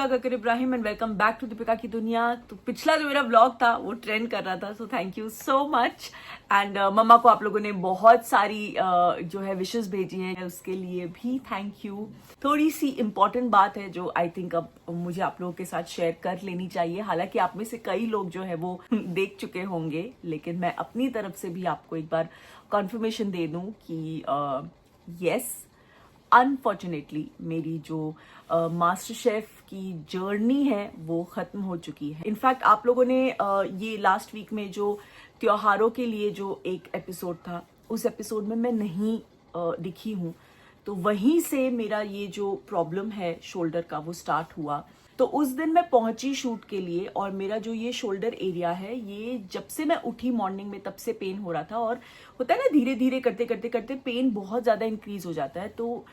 ककर Ibrahim and welcome back to Deepika की दुनिया। तो पिछला जो मेरा व्लॉग था वो ट्रेंड कर रहा था, so thank you so much. And मम्मा को आप लोगों ने बहुत सारी जो है विशेस भेजी हैं, उसके लिए भी थैंक यू। थोड़ी सी इम्पोर्टेंट बात है जो आई थिंक अब मुझे आप लोगों के साथ शेयर कर लेनी चाहिए। हालांकि आप में से कई लोग जो है वो देख चुके होंगे, लेकिन मैं अपनी तरफ से भी आपको एक बार कॉन्फर्मेशन दे दूं कि यस, अनफॉर्चुनेटली मेरी जो मास्टर शेफ की जर्नी है वो खत्म हो चुकी है। इनफैक्ट आप लोगों ने ये लास्ट वीक में जो त्योहारों के लिए जो एक एपिसोड था, उस एपिसोड में मैं नहीं दिखी हूँ। तो वहीं से मेरा ये जो प्रॉब्लम है शोल्डर का वो स्टार्ट हुआ। तो उस दिन मैं पहुंची शूट के लिए और मेरा जो ये शोल्डर एरिया है, ये जब से मैं उठी मॉर्निंग में तब से पेन हो रहा था। और होता है ना, धीरे धीरे करते करते करते पेन बहुत ज्यादा इंक्रीज हो जाता है। तो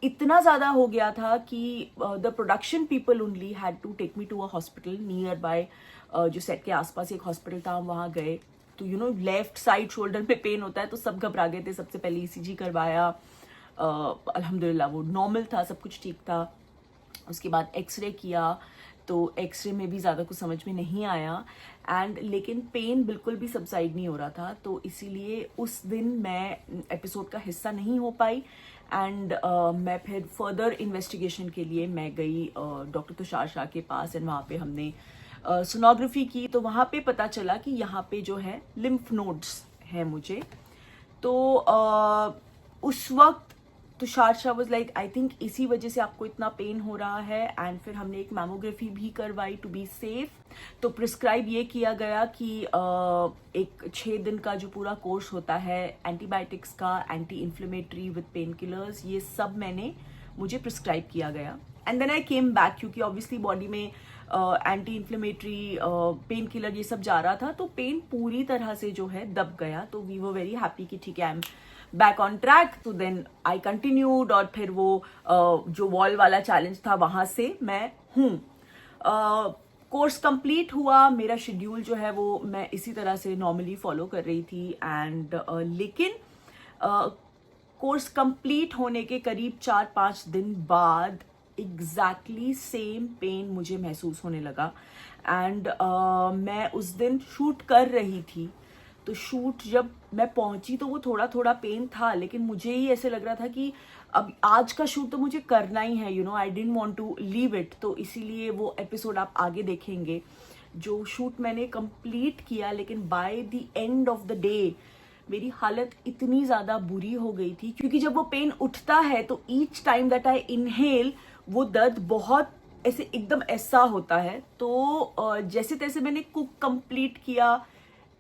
इतना ज्यादा हो गया था कि the production people only had to take me to a hospital near by. जो सेट के आसपास एक हॉस्पिटल था, हम वहां गए। तो लेफ्ट साइड शोल्डर पे पेन होता है तो सब घबरा गए थे। सबसे पहले ईसीजी करवाया, अल्हम्दुलिल्लाह वो नॉर्मल था, सब कुछ ठीक था। उसके बाद एक्सरे किया, तो एक्सरे में भी ज़्यादा कुछ समझ में नहीं आया। लेकिन पेन बिल्कुल भी सबसाइड नहीं हो रहा था। तो इसीलिए उस दिन मैं एपिसोड का हिस्सा नहीं हो पाई। मैं फिर फर्दर इन्वेस्टिगेशन के लिए मैं गई डॉक्टर तुषार शाह के पास। एंड वहाँ पे हमने सोनोग्राफी की। तो वहाँ पे पता चला कि यहाँ पे जो है लिम्फ नोड्स हैं मुझे। तो उस वक्त Tushar Shah was like, I think इसी वजह से आपको इतना पेन हो रहा है। एंड फिर हमने एक मैमोग्राफी भी करवाई टू बी सेफ। तो प्रिस्क्राइब ये किया गया कि एक 6 दिन का जो पूरा कोर्स होता है एंटीबायोटिक्स का, anti inflammatory with pain killers, ये सब मुझे प्रिस्क्राइब किया गया। And then I came back, क्योंकि ऑब्वियसली बॉडी में एंटी इन्फ्लेमेटरी पेन किलर ये सब जा रहा था। तो पेन पूरी तरह से जो है दब गया। तो वी वर वेरी हैप्पी कि ठीक है, I am back on track. तो देन आई कंटिन्यूड। और फिर वो जो वॉल वाला चैलेंज था वहां से मैं हूँ। कोर्स कंप्लीट हुआ। मेरा शेड्यूल जो है वो मैं इसी तरह से नॉर्मली फॉलो कर रही थी। लेकिन कोर्स कंप्लीट होने के करीब 4-5 दिन बाद एग्जैक्टली सेम पेन मुझे महसूस होने लगा। मैं उस दिन शूट कर रही थी। तो शूट जब मैं पहुंची तो वो थोड़ा थोड़ा पेन था, लेकिन मुझे ही ऐसे लग रहा था कि अब आज का शूट तो मुझे करना ही है। I didn't want to leave it. तो इसीलिए वो एपिसोड आप आगे देखेंगे। जो शूट मैंने कंप्लीट किया, लेकिन by the end of the day मेरी हालत इतनी ज्यादा बुरी हो गई थी, क्योंकि जब वो पेन उठता है तो each time that I inhale वो दर्द बहुत ऐसे एकदम ऐसा होता है। तो जैसे तैसे मैंने कुक कंप्लीट किया,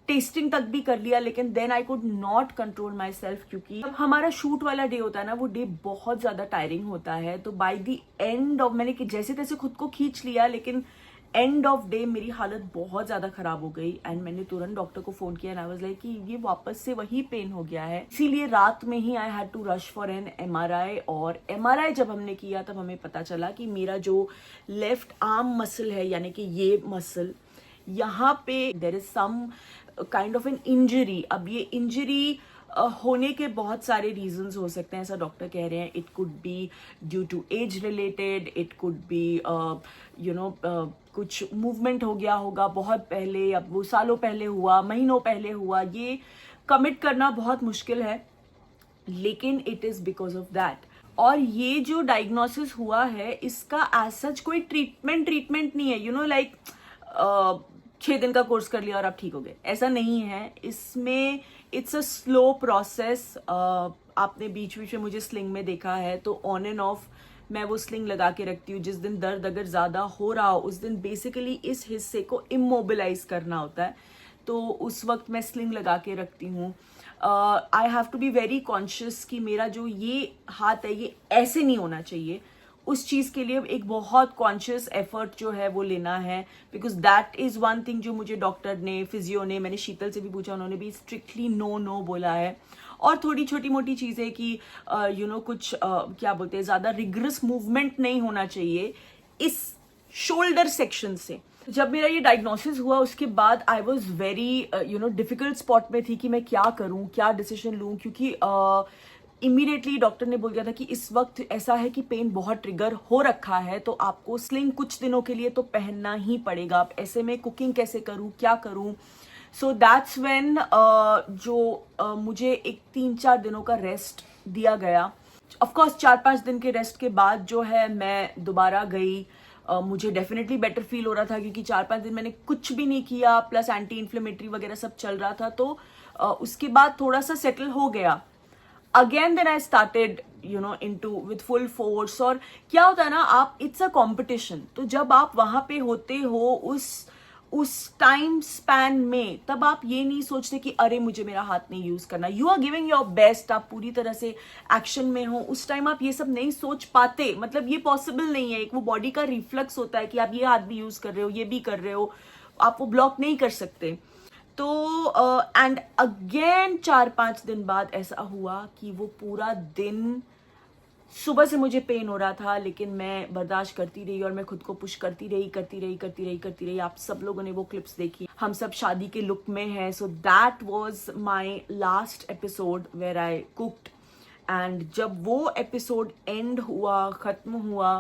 टेस्टिंग तक भी कर लिया, लेकिन then I could not control my self, क्योंकि जब हमारा शूट वाला डे होता है ना, वो डे बहुत ज्यादा टायरिंग होता है। तो बाय द एंड ऑफ, मैंने जैसे तैसे खुद को खींच लिया, लेकिन एंड ऑफ डे मेरी हालत बहुत ज्यादा खराब हो गई। एंड मैंने तुरंत डॉक्टर को फोन किया। एंड आई वाज लाइक कि ये वापस से वही पेन हो गया है। इसीलिए रात में ही I had to rush for an MRI। और MRI जब हमने किया तब हमें पता चला कि मेरा जो लेफ्ट आर्म मसल है, यानी कि ये मसल, यहाँ पे there is some kind of an injury. अब ये इंजरी होने के बहुत सारे रीजंस हो सकते हैं, ऐसा डॉक्टर कह रहे हैं। It could be due to age related, it could be कुछ मूवमेंट हो गया होगा बहुत पहले, अब वो सालों पहले हुआ, महीनों पहले हुआ। ये कमिट करना बहुत मुश्किल है, लेकिन it is because of that. और ये जो डायग्नोसिस हुआ है, इसका एज सच कोई ट्रीटमेंट नहीं है। लाइक 6 दिन का कोर्स कर लिया और आप ठीक हो गए, ऐसा नहीं है। इसमें इट्स अ स्लो प्रोसेस। आपने बीच बीच में मुझे स्लिंग में देखा है, तो ऑन एंड ऑफ मैं वो स्लिंग लगा के रखती हूँ। जिस दिन दर्द अगर ज्यादा हो रहा हो, उस दिन बेसिकली इस हिस्से को इमोबिलाइज करना होता है, तो उस वक्त मैं स्लिंग लगा के रखती हूँ। I have to be very conscious कि मेरा जो ये हाथ है ये ऐसे नहीं होना चाहिए। उस चीज के लिए एक बहुत कॉन्शियस एफर्ट जो है वो लेना है, because that is one thing जो मुझे डॉक्टर ने, फिजियो ने, मैंने शीतल से भी पूछा, उन्होंने भी स्ट्रिक्टली नो बोला है। और थोड़ी छोटी मोटी चीजें कि कुछ क्या बोलते हैं, ज्यादा रिग्रेस मूवमेंट नहीं होना चाहिए इस शोल्डर सेक्शन से। जब मेरा ये डायग्नोसिस हुआ उसके बाद I was very difficult spot में थी कि मैं क्या करूं, क्या डिसीजन लूं, क्योंकि इमीडिएटली डॉक्टर ने बोल दिया था कि इस वक्त ऐसा है कि पेन बहुत ट्रिगर हो रखा है, तो आपको स्लिंग कुछ दिनों के लिए तो पहनना ही पड़ेगा। अब ऐसे में कुकिंग कैसे करूं, क्या करूं? सो दैट्स व्हेन मुझे एक 3-4 दिनों का रेस्ट दिया गया। ऑफकोर्स 4-5 दिन के रेस्ट के बाद जो है मैं दोबारा गई। मुझे डेफिनेटली बेटर फील हो रहा था क्योंकि 4-5 दिन मैंने कुछ भी नहीं किया, प्लस एंटी इन्फ्लेमेटरी वगैरह सब चल रहा था, तो उसके बाद थोड़ा सा सेटल हो गया। Again then I started into with full force. और क्या होता है ना, आप इट्स अ कॉम्पिटिशन, तो जब आप वहां पे होते हो उस टाइम स्पैन में, तब आप ये नहीं सोचते कि अरे मुझे मेरा हाथ नहीं यूज करना। You are giving your best, आप पूरी तरह से एक्शन में हो, उस टाइम आप ये सब नहीं सोच पाते। मतलब ये पॉसिबल नहीं है, एक वो बॉडी का रिफ्लेक्स होता है कि आप ये हाथ भी यूज कर रहे हो, ये भी कर रहे हो, आप वो ब्लॉक नहीं कर सकते। तो एंड अगेन 4-5 दिन बाद ऐसा हुआ कि वो पूरा दिन, सुबह से मुझे पेन हो रहा था, लेकिन मैं बर्दाश्त करती रही और मैं खुद को पुश करती रही। आप सब लोगों ने वो क्लिप्स देखी, हम सब शादी के लुक में हैं। So that was my last episode where I cooked. And जब वो एपिसोड एंड हुआ, खत्म हुआ,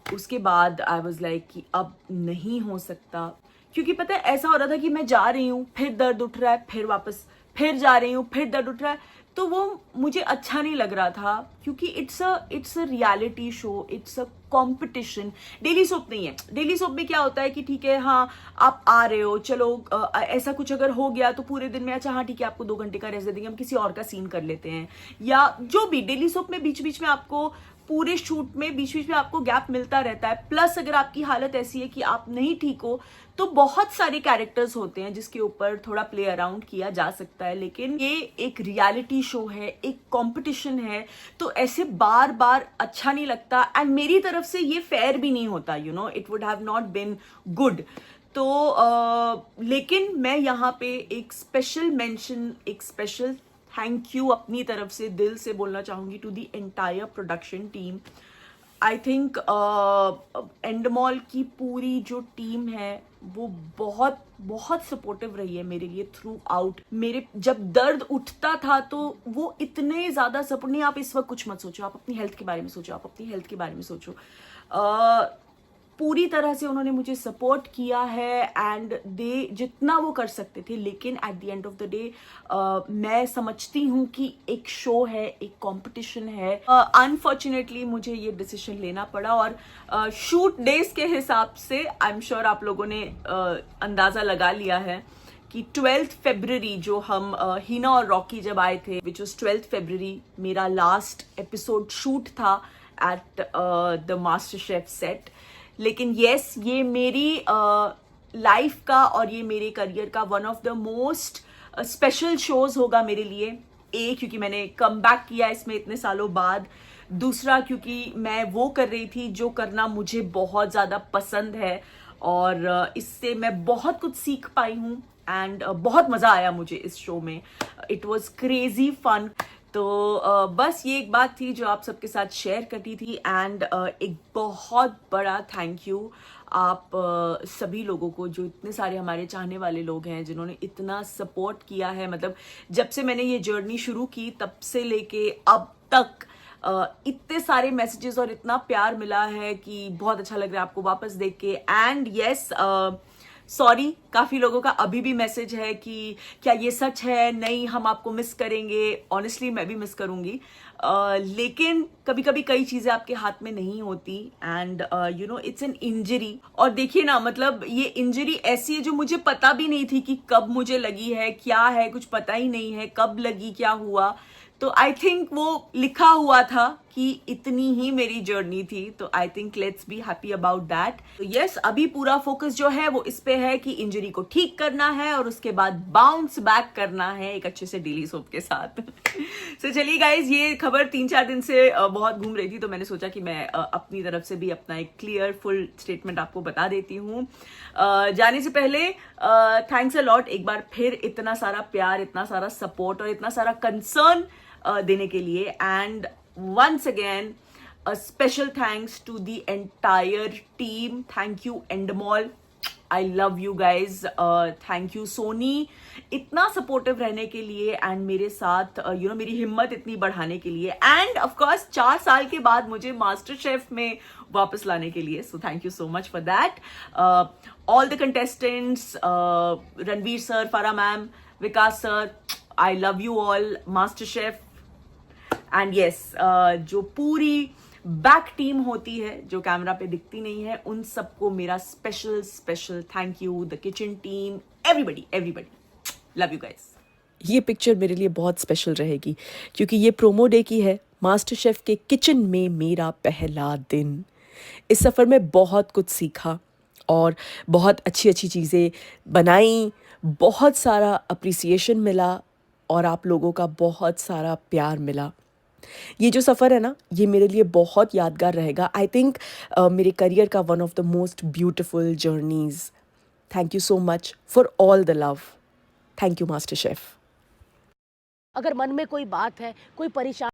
उसके बाद आई वाज लाइक कि अब नहीं हो सकता। क्योंकि पता है ऐसा हो रहा था कि मैं जा रही हूँ, फिर दर्द उठ रहा है, फिर वापस फिर जा रही हूँ, फिर दर्द उठ रहा है, तो वो मुझे अच्छा नहीं लग रहा था। क्योंकि it's a reality show, it's a competition, daily soap नहीं है। डेली सोप में क्या होता है कि ठीक है, हाँ आप आ रहे हो, चलो ऐसा कुछ अगर हो गया तो पूरे दिन में अच्छा हाँ ठीक है आपको 2 घंटे का रेस्ट दे देंगे, हम किसी और का सीन कर लेते हैं, या जो भी। डेली सोप में बीच बीच में आपको, पूरे शूट में बीच बीच में आपको गैप मिलता रहता है। प्लस अगर आपकी हालत ऐसी है कि आप नहीं ठीक हो, तो बहुत सारे कैरेक्टर्स होते हैं जिसके ऊपर थोड़ा प्ले अराउंड किया जा सकता है। लेकिन ये एक रियलिटी शो है, एक कंपटीशन है, तो ऐसे बार बार अच्छा नहीं लगता। एंड मेरी तरफ से ये फेयर भी नहीं होता, it would have not been good. तो लेकिन मैं यहाँ पे एक स्पेशल मेंशन, एक स्पेशल थैंक यू अपनी तरफ से दिल से बोलना चाहूंगी to the entire production team. I think Endemol की पूरी जो टीम है वो बहुत बहुत सपोर्टिव रही है मेरे लिए थ्रू आउट। मेरे जब दर्द उठता था तो वो इतने ज्यादा सपोर्ट, नहीं आप इस वक्त कुछ मत सोचो, आप अपनी हेल्थ के बारे में सोचो, आप अपनी हेल्थ के बारे में सोचो, पूरी तरह से उन्होंने मुझे सपोर्ट किया है। एंड दे जितना वो कर सकते थे, लेकिन at the end of the day मैं समझती हूँ कि एक शो है, एक कंपटीशन है। अनफॉर्चुनेटली मुझे ये डिसीजन लेना पड़ा। और शूट डेज के हिसाब से आई एम श्योर आप लोगों ने अंदाजा लगा लिया है कि 12 फरवरी जो हम हीना और रॉकी जब आए थे, विच वॉज 12 फरवरी, मेरा लास्ट एपिसोड शूट था at the master chef set. लेकिन यस, ये मेरी लाइफ का और ये मेरे करियर का one of the most special shows होगा मेरे लिए। क्योंकि मैंने कम बैक किया इसमें इतने सालों बाद। दूसरा, क्योंकि मैं वो कर रही थी जो करना मुझे बहुत ज़्यादा पसंद है, और इससे मैं बहुत कुछ सीख पाई हूँ। एंड बहुत मज़ा आया मुझे इस शो में, इट वॉज क्रेजी फन। तो बस ये एक बात थी जो आप सबके साथ शेयर करनी थी। एंड एक बहुत बड़ा थैंक यू आप सभी लोगों को, जो इतने सारे हमारे चाहने वाले लोग हैं, जिन्होंने इतना सपोर्ट किया है। मतलब जब से मैंने ये जर्नी शुरू की तब से लेके अब तक इतने सारे मैसेजेस और इतना प्यार मिला है कि बहुत अच्छा लग रहा है आपको वापस देख के। एंड यस, सॉरी, काफी लोगों का अभी भी मैसेज है कि क्या ये सच है, नहीं हम आपको मिस करेंगे। ऑनेस्टली मैं भी मिस करूंगी, लेकिन कभी कभी कई चीजें आपके हाथ में नहीं होती। And it's an injury. और देखिए ना, मतलब ये इंजरी ऐसी है जो मुझे पता भी नहीं थी कि कब मुझे लगी है, क्या है, कुछ पता ही नहीं है कब लगी, क्या हुआ। तो आई थिंक वो लिखा हुआ था कि इतनी ही मेरी जर्नी थी, तो I think let's be happy about that. तो यस, अभी पूरा फोकस जो है वो इस पे है कि इंजरी को ठीक करना है और उसके बाद बाउंस बैक करना है एक अच्छे से डेली सोप के साथ। सो चलिए गाइज, ये खबर 3-4 दिन से बहुत घूम रही थी, तो मैंने सोचा कि मैं अपनी तरफ से भी अपना एक क्लियर फुल स्टेटमेंट आपको बता देती हूँ। जाने से पहले थैंक्स अ लॉट एक बार फिर, इतना सारा प्यार, इतना सारा सपोर्ट और इतना सारा कंसर्न देने के लिए। And once again a special thanks to the entire team. Thank you Endemol, I love you guys. Thank you Sony, इतना सपोर्टिव रहने के लिए एंड मेरे साथ मेरी हिम्मत इतनी बढ़ाने के लिए, एंड ऑफ कोर्स 4 साल के बाद मुझे मास्टर शेफ में वापस लाने के लिए. So thank you so much for that. All the contestants, Ranveer sir, Farah ma'am, Vikas sir, I love you all. MasterChef and yes, जो पूरी बैक टीम होती है जो कैमरा पे दिखती नहीं है, उन सबको मेरा special thank you. The kitchen team, everybody, love you guys. ये पिक्चर मेरे लिए बहुत स्पेशल रहेगी क्योंकि ये प्रोमो डे की है. मास्टर शेफ के किचन में मेरा पहला दिन. इस सफ़र में बहुत कुछ सीखा और बहुत अच्छी चीज़ें बनाई. बहुत सारा अप्रिसिएशन मिला और आप लोगों का बहुत सारा प्यार मिला. ये जो सफ़र है ना, ये मेरे लिए बहुत यादगार रहेगा. आई थिंक मेरे करियर का one of the most beautiful journeys. Thank you so much for all the love. Thank you master chef. अगर मन में कोई बात है, कोई परेशानी